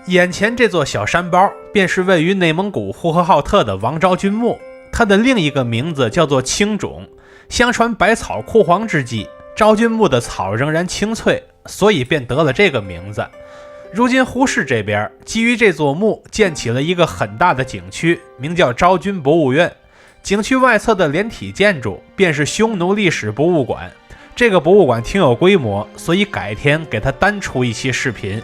眼前这座小山包便是位于内蒙古呼和浩特的王昭君墓，它的另一个名字叫做青冢。相传百草枯黄之际，昭君墓的草仍然青翠，所以便得了这个名字。如今呼市这边基于这座墓建起了一个很大的景区，名叫昭君博物院。景区外侧的连体建筑便是匈奴历史博物馆。这个博物馆挺有规模，所以改天给它单出一期视频。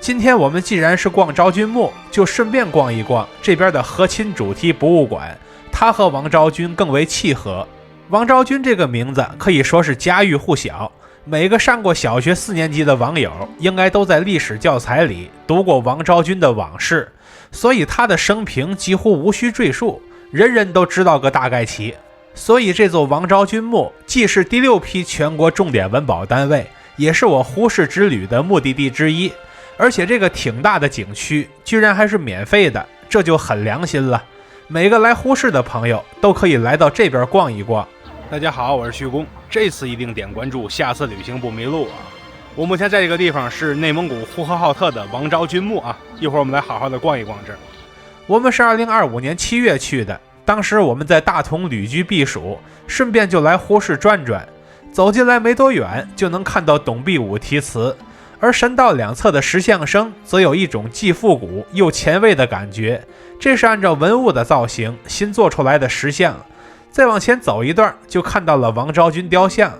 今天我们既然是逛昭君墓，就顺便逛一逛这边的和亲主题博物馆，它和王昭君更为契合。王昭君这个名字可以说是家喻户晓，每个上过小学4年级的网友应该都在历史教材里读过王昭君的往事，所以她的生平几乎无需赘述，人人都知道个大概齐。所以这座王昭君墓既是第6批全国重点文保单位，也是我呼市之旅的目的地之一。而且这个挺大的景区居然还是免费的，这就很良心了。每个来呼市的朋友都可以来到这边逛一逛。大家好，我是徐工，这次一定点关注，下次旅行不迷路啊！我目前在这个地方是内蒙古呼和浩特的王昭君墓啊，一会儿我们来好好的逛一逛这儿。我们是2025年7月去的，当时我们在大同旅居避暑，顺便就来呼市转转。走进来没多远就能看到董必武题词，而神道两侧的石像生则有一种既复古又前卫的感觉，这是按照文物的造型新做出来的石像。再往前走一段就看到了王昭君雕像，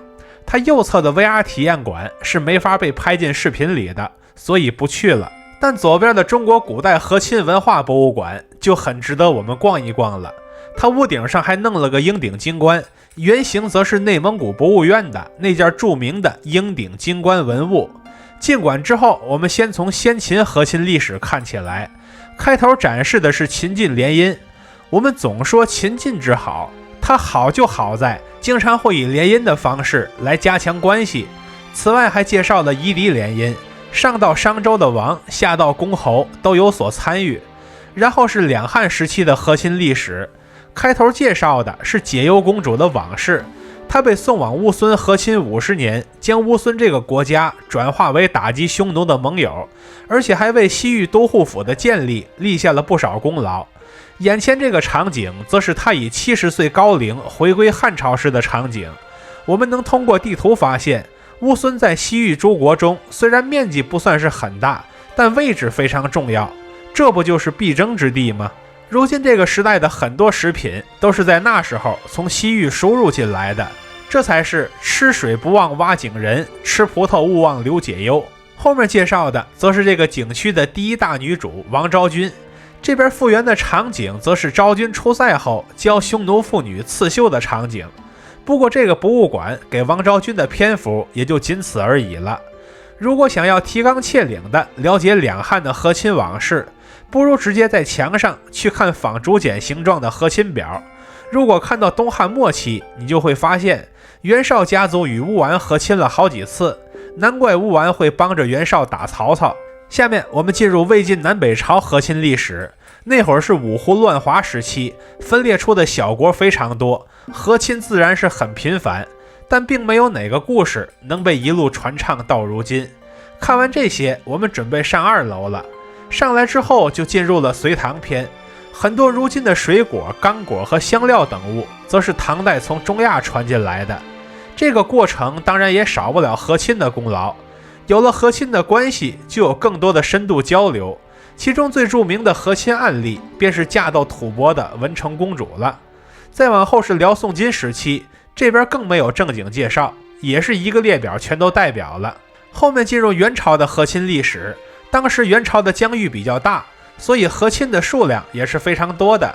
它右侧的 VR 体验馆是没法被拍进视频里的，所以不去了。但左边的中国古代和亲文化博物馆就很值得我们逛一逛了。它屋顶上还弄了个鹰顶金冠，原型则是内蒙古博物院的那件著名的鹰顶金冠文物。进馆之后，我们先从先秦和亲历史看起来。开头展示的是秦晋联姻。我们总说秦晋之好，它好就好在经常会以联姻的方式来加强关系。此外还介绍了夷狄联姻，上到商周的王，下到公侯都有所参与。然后是两汉时期的和亲历史，开头介绍的是解忧公主的往事。她被送往乌孙和亲50年，将乌孙这个国家转化为打击匈奴的盟友，而且还为西域都护府的建立立下了不少功劳。眼前这个场景则是他以70岁高龄回归汉朝时的场景。我们能通过地图发现，乌孙在西域诸国中虽然面积不算是很大，但位置非常重要，这不就是必争之地吗？如今这个时代的很多食品都是在那时候从西域输入进来的，这才是吃水不忘挖井人，吃葡萄勿忘留解忧。后面介绍的则是这个景区的第一大女主王昭君。这边复原的场景则是昭君出塞后教匈奴妇女刺绣的场景。不过这个博物馆给王昭君的篇幅也就仅此而已了。如果想要提纲挈领的了解两汉的和亲往事，不如直接在墙上去看仿竹简形状的和亲表。如果看到东汉末期，你就会发现袁绍家族与乌丸和亲了好几次，难怪乌丸会帮着袁绍打曹操。下面我们进入魏晋南北朝和亲历史。那会儿是五胡乱华时期，分裂出的小国非常多，和亲自然是很频繁，但并没有哪个故事能被一路传唱到如今。看完这些，我们准备上2楼了。上来之后就进入了隋唐篇，很多如今的水果、干果和香料等物则是唐代从中亚传进来的。这个过程当然也少不了和亲的功劳，有了和亲的关系，就有更多的深度交流。其中最著名的和亲案例便是嫁到吐蕃的文成公主了。再往后是辽宋金时期，这边更没有正经介绍，也是一个列表全都代表了。后面进入元朝的和亲历史，当时元朝的疆域比较大，所以和亲的数量也是非常多的。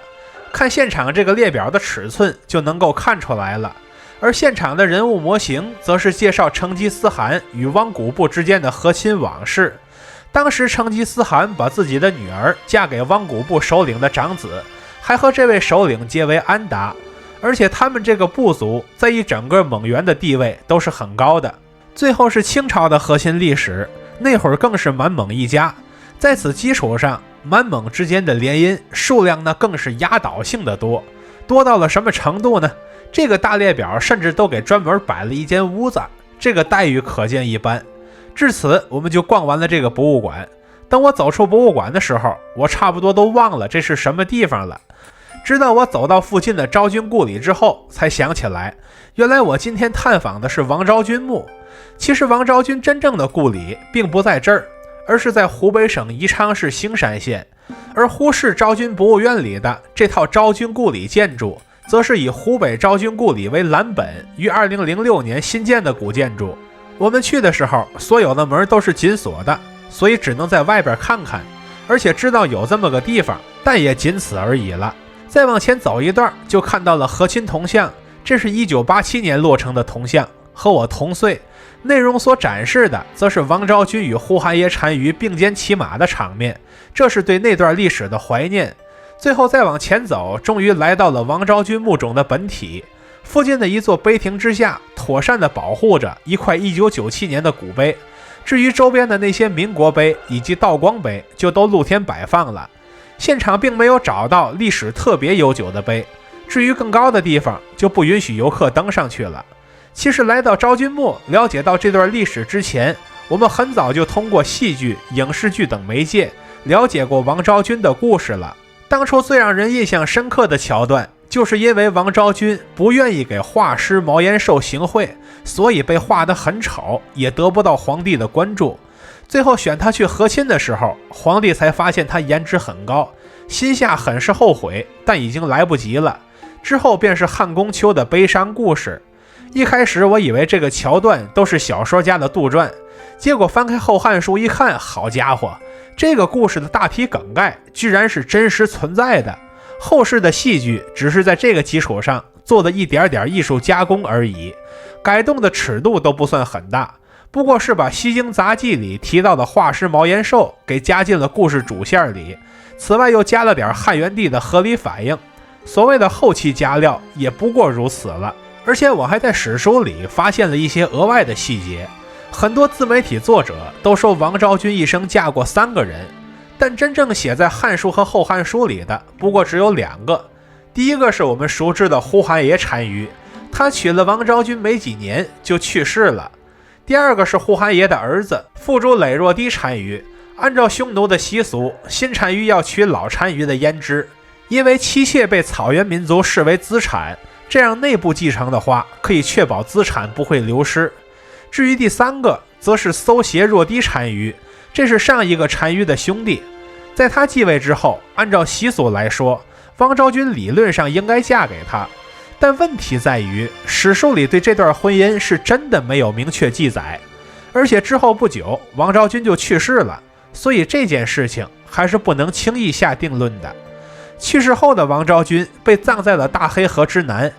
看现场这个列表的尺寸就能够看出来了。而现场的人物模型则是介绍成吉思汗与汪古布之间的和亲往事。当时成吉思汗把自己的女儿嫁给汪古布首领的长子，还和这位首领结为安达，而且他们这个部族在一整个蒙元的地位都是很高的。最后是清朝的和亲历史，那会儿更是满蒙一家，在此基础上，满蒙之间的联姻数量呢更是压倒性的多，多到了什么程度呢？这个大列表甚至都给专门摆了一间屋子，这个待遇可见一斑。至此我们就逛完了这个博物馆。等我走出博物馆的时候，我差不多都忘了这是什么地方了。直到我走到附近的昭君故里之后，才想起来，原来我今天探访的是王昭君墓。其实王昭君真正的故里并不在这儿，而是在湖北省宜昌市兴山县。而湖市昭君博物院里的这套昭君故里建筑，则是以湖北昭君故里为蓝本，于2006年新建的古建筑。我们去的时候，所有的门都是紧锁的，所以只能在外边看看，而且知道有这么个地方，但也仅此而已了。再往前走一段，就看到了和亲铜像，这是1987年落成的铜像，和我同岁。内容所展示的，则是王昭君与呼韩邪单于并肩骑马的场面，这是对那段历史的怀念。最后再往前走，终于来到了王昭君墓中的本体。附近的一座碑亭之下，妥善地保护着一块1997年的古碑。至于周边的那些民国碑以及道光碑，就都露天摆放了。现场并没有找到历史特别悠久的碑，至于更高的地方，就不允许游客登上去了。其实来到昭君墓，了解到这段历史之前，我们很早就通过戏剧、影视剧等媒介了解过王昭君的故事了。当初最让人印象深刻的桥段，就是因为王昭君不愿意给画师毛延寿行贿，所以被画得很丑，也得不到皇帝的关注。最后选他去和亲的时候，皇帝才发现他颜值很高，心下很是后悔，但已经来不及了。之后便是汉宫秋的悲伤故事。一开始我以为这个桥段都是小说家的杜撰，结果翻开《后汉书》一看，好家伙，这个故事的大体梗概居然是真实存在的。后世的戏剧只是在这个基础上做的一点点艺术加工而已，改动的尺度都不算很大，不过是把《西京杂记》里提到的画师毛延寿给加进了故事主线里，此外又加了点汉元帝的合理反应。所谓的后期加料也不过如此了。而且我还在史书里发现了一些额外的细节，很多自媒体作者都说王昭君一生嫁过3个人，但真正写在《汉书》和《后汉书》里的不过只有2个。第一个是我们熟知的呼韩邪单于，他娶了王昭君没几年就去世了。第二个是呼韩邪的儿子父主累若低单于，按照匈奴的习俗，新单于要娶老单于的胭脂，因为妻妾被草原民族视为资产，这样内部继承的话，可以确保资产不会流失。至于第3个，则是搜邪若低单于，这是上一个单于的兄弟。在他继位之后，按照习俗来说，王昭君理论上应该嫁给他，但问题在于史书里对这段婚姻是真的没有明确记载，而且之后不久王昭君就去世了，所以这件事情还是不能轻易下定论的。去世后的王昭君被葬在了大黑河之南，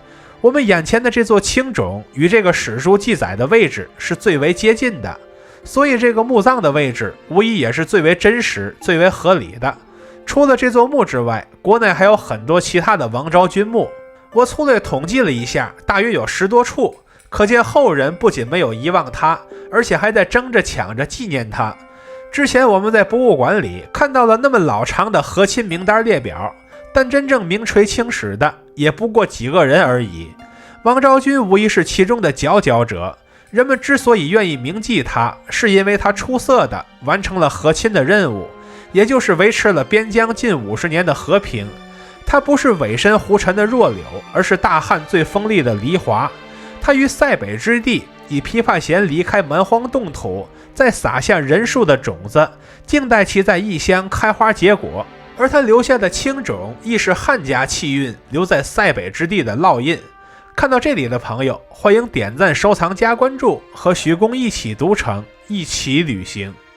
我们眼前的这座青冢与这个史书记载的位置是最为接近的，所以这个墓葬的位置无疑也是最为真实、最为合理的。除了这座墓之外，国内还有很多其他的王昭君墓，我粗略统计了一下，大约有10多处，可见后人不仅没有遗忘他，而且还在争着抢着纪念他。之前我们在博物馆里看到了那么老长的和亲名单列表，但真正名垂青史的也不过几个人而已。王昭君无疑是其中的佼佼者，人们之所以愿意铭记他，是因为他出色地完成了和亲的任务，也就是维持了边疆近50年的和平。他不是委身胡尘的弱柳，而是大汉最锋利的黎华。他于塞北之地以琵琶弦离开蛮荒冻土，再撒下人树的种子，静待其在异乡开花结果。而他留下的青冢亦是汉家气运留在塞北之地的烙印。看到这里的朋友，欢迎点赞、收藏、加关注，和徐公一起读城，一起旅行。